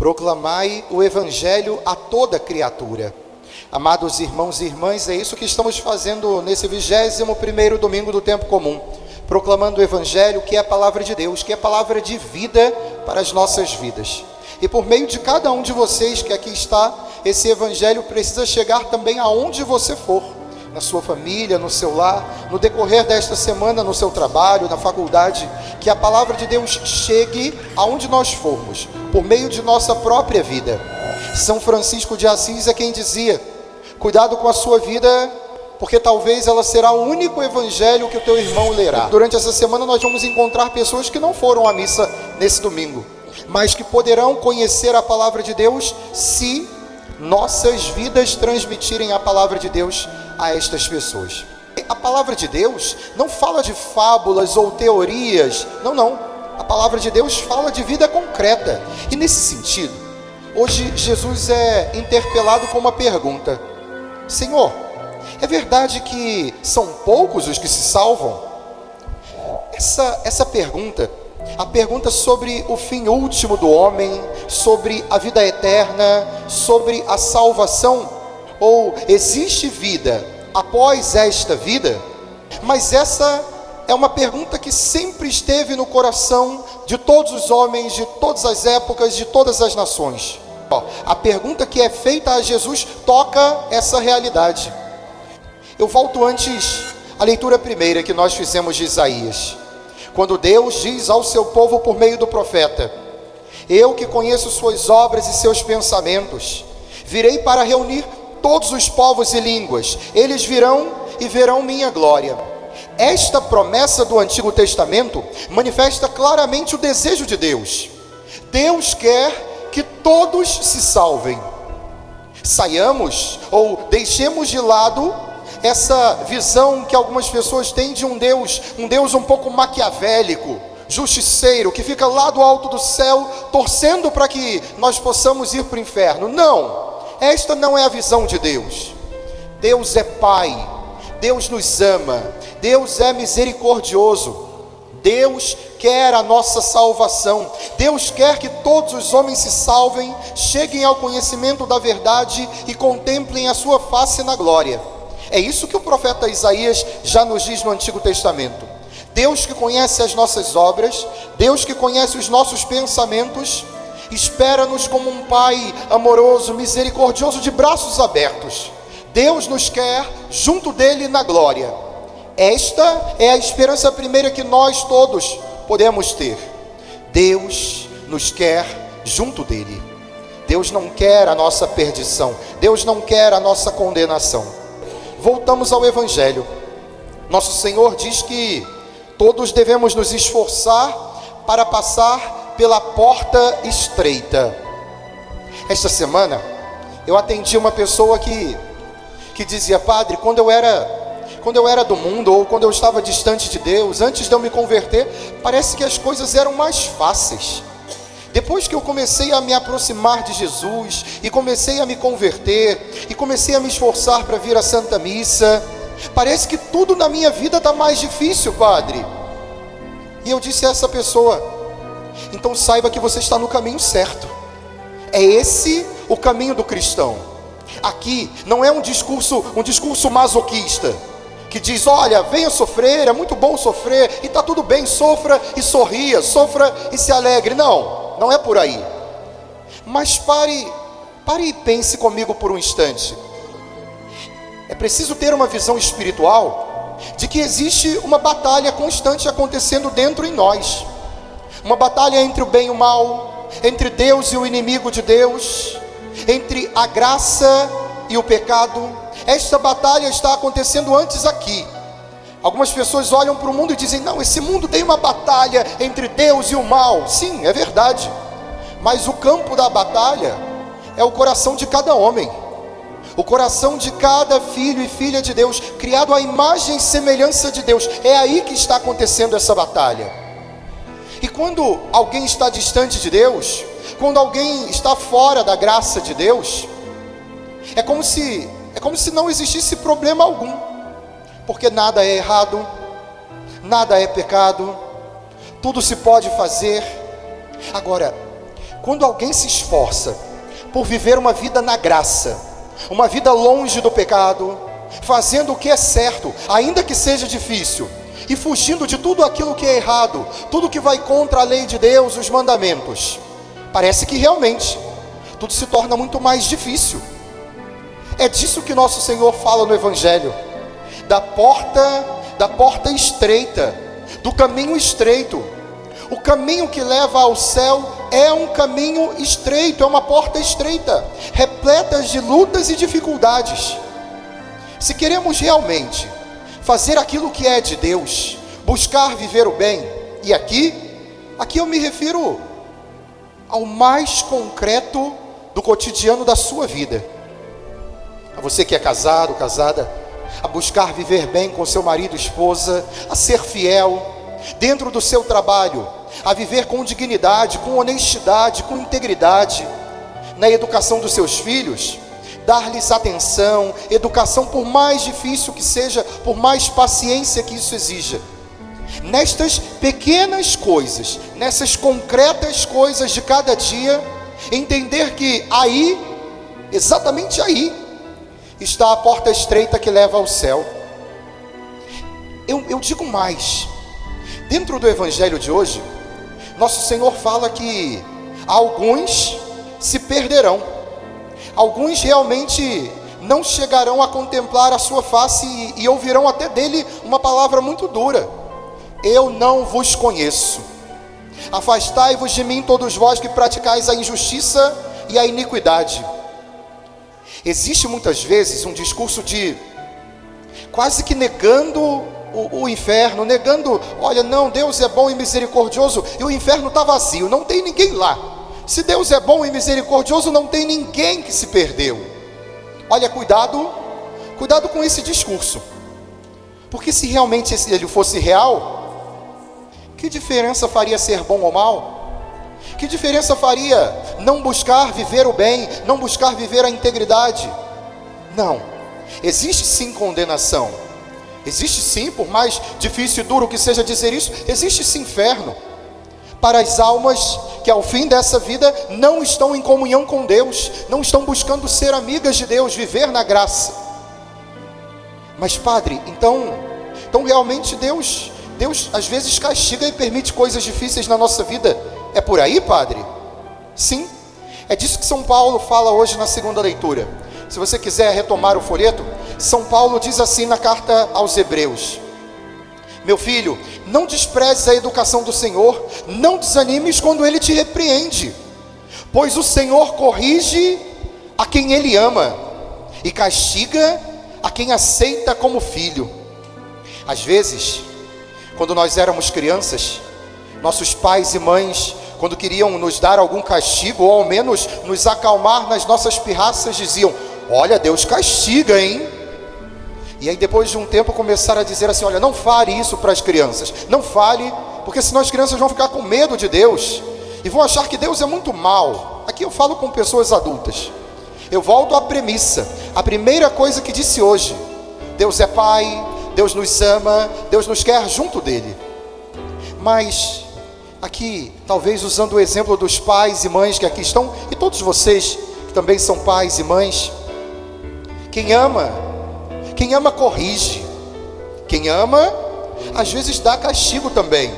Proclamai o Evangelho a toda criatura. Amados irmãos e irmãs, é isso que estamos fazendo nesse 21º domingo do tempo comum, proclamando o Evangelho, que é a palavra de Deus, que é a palavra de vida para as nossas vidas. E por meio de cada um de vocês que aqui está, esse Evangelho precisa chegar também aonde você for, na sua família, no seu lar, no decorrer desta semana, no seu trabalho, na faculdade, que a palavra de Deus chegue aonde nós formos, por meio de nossa própria vida. São Francisco de Assis é quem dizia: cuidado com a sua vida, porque talvez ela será o único evangelho que o teu irmão lerá. Durante essa semana nós vamos encontrar pessoas que não foram à missa nesse domingo, mas que poderão conhecer a palavra de Deus se nossas vidas transmitirem a palavra de Deus a estas pessoas. A palavra de Deus não fala de fábulas ou teorias, não. A palavra de Deus fala de vida concreta. E nesse sentido, hoje Jesus é interpelado com uma pergunta: Senhor, é verdade que são poucos os que se salvam? Essa pergunta, a pergunta sobre o fim último do homem, sobre a vida eterna, sobre a salvação, ou existe vida após esta vida? Mas essa é uma pergunta que sempre esteve no coração de todos os homens, de todas as épocas, de todas as nações. A pergunta que é feita a Jesus toca essa realidade. Eu volto antes à leitura primeira que nós fizemos de Isaías, quando Deus diz ao seu povo por meio do profeta: eu que conheço suas obras e seus pensamentos, virei para reunir todos os povos e línguas, eles virão e verão minha glória. Esta promessa do Antigo Testamento manifesta claramente o desejo de Deus. Deus quer que todos se salvem. Saiamos ou deixemos de lado essa visão que algumas pessoas têm de um Deus um pouco maquiavélico, justiceiro, que fica lá do alto do céu torcendo para que nós possamos ir para o inferno. Não, esta não é a visão de Deus. Deus é Pai, Deus nos ama, Deus é misericordioso, Deus quer a nossa salvação, Deus quer que todos os homens se salvem, cheguem ao conhecimento da verdade e contemplem a sua face na glória. É isso que o profeta Isaías já nos diz no Antigo Testamento. Deus que conhece as nossas obras, Deus que conhece os nossos pensamentos, espera-nos como um Pai amoroso, misericordioso, de braços abertos. Deus nos quer junto dele na glória. Esta é a esperança primeira que nós todos podemos ter. Deus nos quer junto dele. Deus não quer a nossa perdição, Deus não quer a nossa condenação. Voltamos ao Evangelho. Nosso Senhor diz que todos devemos nos esforçar para passar pela porta estreita. Esta semana eu atendi uma pessoa que dizia: padre, quando eu era do mundo, ou quando eu estava distante de Deus, antes de eu me converter, parece que as coisas eram mais fáceis. Depois que eu comecei a me aproximar de Jesus, e comecei a me converter, e comecei a me esforçar para vir à Santa Missa, parece que tudo na minha vida está mais difícil, padre. E eu disse a essa pessoa: então saiba que você está no caminho certo. É esse o caminho do cristão. Aqui não é um discurso masoquista, que diz: olha, venha sofrer, é muito bom sofrer, e está tudo bem, sofra e sorria, sofra e se alegre. Não é por aí. Mas pare e pense comigo por um instante. É preciso ter uma visão espiritual de que existe uma batalha constante acontecendo dentro em nós. Uma batalha entre o bem e o mal, entre Deus e o inimigo de Deus, entre a graça e o pecado. Esta batalha está acontecendo antes aqui. Algumas pessoas olham para o mundo e dizem: não, esse mundo tem uma batalha entre Deus e o mal. Sim, é verdade. Mas o campo da batalha é o coração de cada homem, o coração de cada filho e filha de Deus, criado à imagem e semelhança de Deus. É aí que está acontecendo essa batalha. E quando alguém está distante de Deus, quando alguém está fora da graça de Deus, é como se não existisse problema algum, porque nada é errado, nada é pecado, tudo se pode fazer. Agora, Quando alguém se esforça por viver uma vida na graça, uma vida longe do pecado, fazendo o que é certo, ainda que seja difícil, e fugindo de tudo aquilo que é errado, tudo que vai contra a lei de Deus, os mandamentos, parece que realmente tudo se torna muito mais difícil. É disso que nosso Senhor fala no Evangelho, da porta estreita, do caminho estreito. O caminho que leva ao céu é um caminho estreito, é uma porta estreita, repleta de lutas e dificuldades. Se queremos realmente fazer aquilo que é de Deus, buscar viver o bem, e aqui eu me refiro ao mais concreto do cotidiano da sua vida. A você que é casado, casada, a buscar viver bem com seu marido, esposa, a ser fiel dentro do seu trabalho, a viver com dignidade, com honestidade, com integridade, na educação dos seus filhos, dar-lhes atenção, educação, por mais difícil que seja, por mais paciência que isso exija. Nestas pequenas coisas, nessas concretas coisas de cada dia, entender que aí, exatamente aí, está a porta estreita que leva ao céu. Eu digo mais, dentro do Evangelho de hoje, nosso Senhor fala que alguns se perderão, alguns realmente não chegarão a contemplar a sua face e ouvirão até dele uma palavra muito dura: eu não vos conheço, afastai-vos de mim todos vós que praticais a injustiça e a iniquidade. Existe muitas vezes um discurso de quase que negando o inferno, negando, olha, não, Deus é bom e misericordioso e o inferno está vazio, não tem ninguém lá. Se Deus é bom e misericordioso, não tem ninguém que se perdeu. Olha, cuidado com esse discurso, porque se realmente ele fosse real, que diferença faria ser bom ou mal? Que diferença faria não buscar viver o bem, não buscar viver a integridade? Não, existe sim condenação, existe sim, por mais difícil e duro que seja dizer isso, existe sim inferno para as almas que ao fim dessa vida não estão em comunhão com Deus, não estão buscando ser amigas de Deus, viver na graça. Mas padre, então realmente Deus às vezes castiga e permite coisas difíceis na nossa vida. É por aí, padre? Sim, é disso que São Paulo fala hoje na segunda leitura. Se você quiser retomar o folheto, São Paulo diz assim na carta aos Hebreus: meu filho, não desprezes a educação do Senhor, não desanimes quando Ele te repreende, pois o Senhor corrige a quem Ele ama e castiga a quem aceita como filho. Às vezes, quando nós éramos crianças, nossos pais e mães, quando queriam nos dar algum castigo, ou ao menos nos acalmar nas nossas pirraças, diziam: olha, Deus castiga, hein? E aí depois de um tempo começaram a dizer assim: olha, não fale isso para as crianças, não fale, porque senão as crianças vão ficar com medo de Deus, e vão achar que Deus é muito mal. Aqui eu falo com pessoas adultas. Eu volto à premissa, a primeira coisa que disse hoje: Deus é Pai, Deus nos ama, Deus nos quer junto dEle. Mas aqui, talvez usando o exemplo dos pais e mães que aqui estão, e todos vocês que também são pais e mães, quem ama corrige, quem ama às vezes dá castigo também,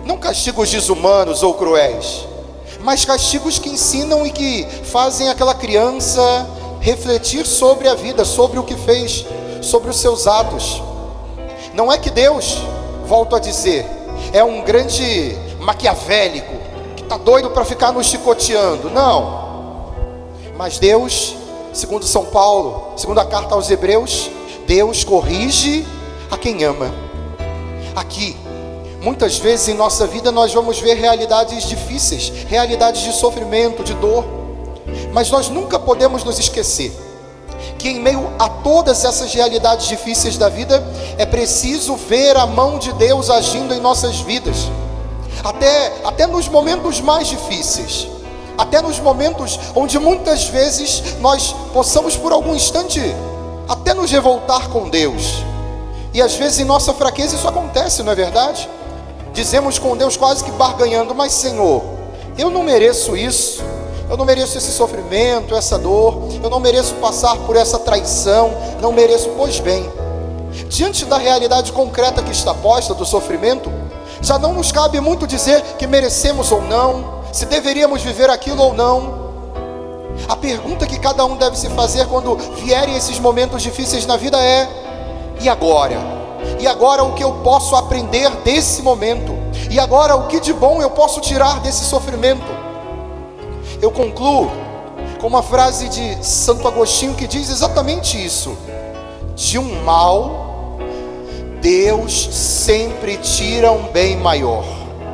não castigos desumanos ou cruéis, mas castigos que ensinam e que fazem aquela criança refletir sobre a vida, sobre o que fez, sobre os seus atos. Não é que Deus, volto a dizer, é um grande maquiavélico que está doido para ficar nos chicoteando, não. Mas Deus, segundo São Paulo, segundo a carta aos Hebreus, Deus corrige a quem ama. Aqui, muitas vezes em nossa vida nós vamos ver realidades difíceis, realidades de sofrimento, de dor, mas nós nunca podemos nos esquecer que em meio a todas essas realidades difíceis da vida, é preciso ver a mão de Deus agindo em nossas vidas, até nos momentos mais difíceis, até nos momentos onde muitas vezes nós possamos por algum instante até nos revoltar com Deus, e às vezes em nossa fraqueza isso acontece, não é verdade? Dizemos com Deus quase que barganhando: mas Senhor, Eu não mereço isso, eu não mereço esse sofrimento, essa dor, eu não mereço passar por essa traição, não mereço. Pois bem, diante da realidade concreta que está posta do sofrimento, já não nos cabe muito dizer que merecemos ou não, se deveríamos viver aquilo ou não. A pergunta que cada um deve se fazer quando vierem esses momentos difíceis na vida é: e agora? E agora o que eu posso aprender desse momento? E agora o que de bom eu posso tirar desse sofrimento? Eu concluo com uma frase de Santo Agostinho que diz exatamente isso: de um mal, Deus sempre tira um bem maior.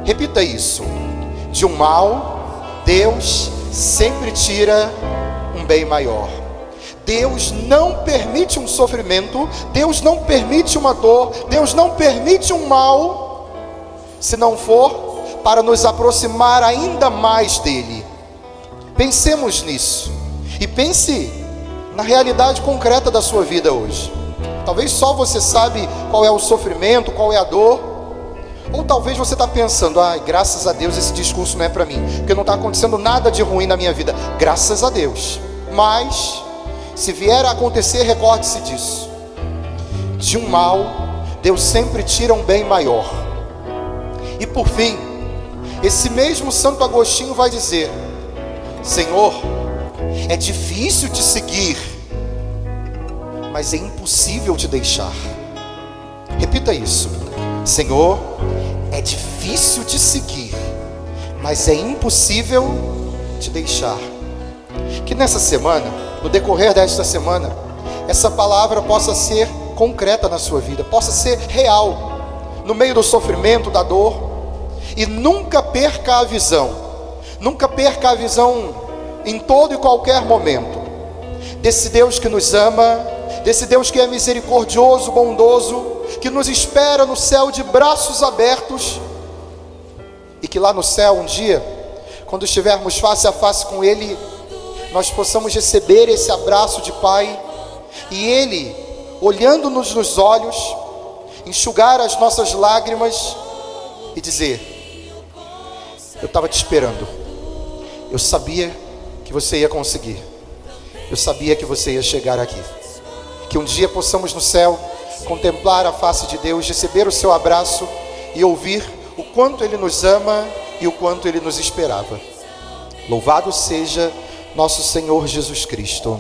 Repita isso: de um mal, Deus sempre tira um bem maior. Deus não permite um sofrimento, Deus não permite uma dor, Deus não permite um mal, se não for para nos aproximar ainda mais dele. Pensemos nisso e pense na realidade concreta da sua vida hoje. Talvez só você sabe qual é o sofrimento, qual é a dor, ou talvez você está pensando: ai, graças a Deus esse discurso não é para mim, porque não está acontecendo nada de ruim na minha vida. Graças a Deus. Mas se vier a acontecer, recorde-se disso: de um mal, Deus sempre tira um bem maior. E por fim, esse mesmo Santo Agostinho vai dizer: Senhor, é difícil te seguir, mas é impossível te deixar. Repita isso: Senhor, é difícil te seguir, mas é impossível te deixar. Que nessa semana, no decorrer desta semana, essa palavra possa ser concreta na sua vida, possa ser real, no meio do sofrimento, da dor. E nunca perca a visão em todo e qualquer momento, desse Deus que nos ama, desse Deus que é misericordioso, bondoso, que nos espera no céu de braços abertos, e que lá no céu um dia, quando estivermos face a face com Ele, nós possamos receber esse abraço de Pai, e Ele, olhando-nos nos olhos, enxugar as nossas lágrimas e dizer: eu estava te esperando, eu sabia que você ia conseguir, eu sabia que você ia chegar aqui. Que um dia possamos no céu contemplar a face de Deus, receber o seu abraço e ouvir o quanto Ele nos ama e o quanto Ele nos esperava. Louvado seja nosso Senhor Jesus Cristo.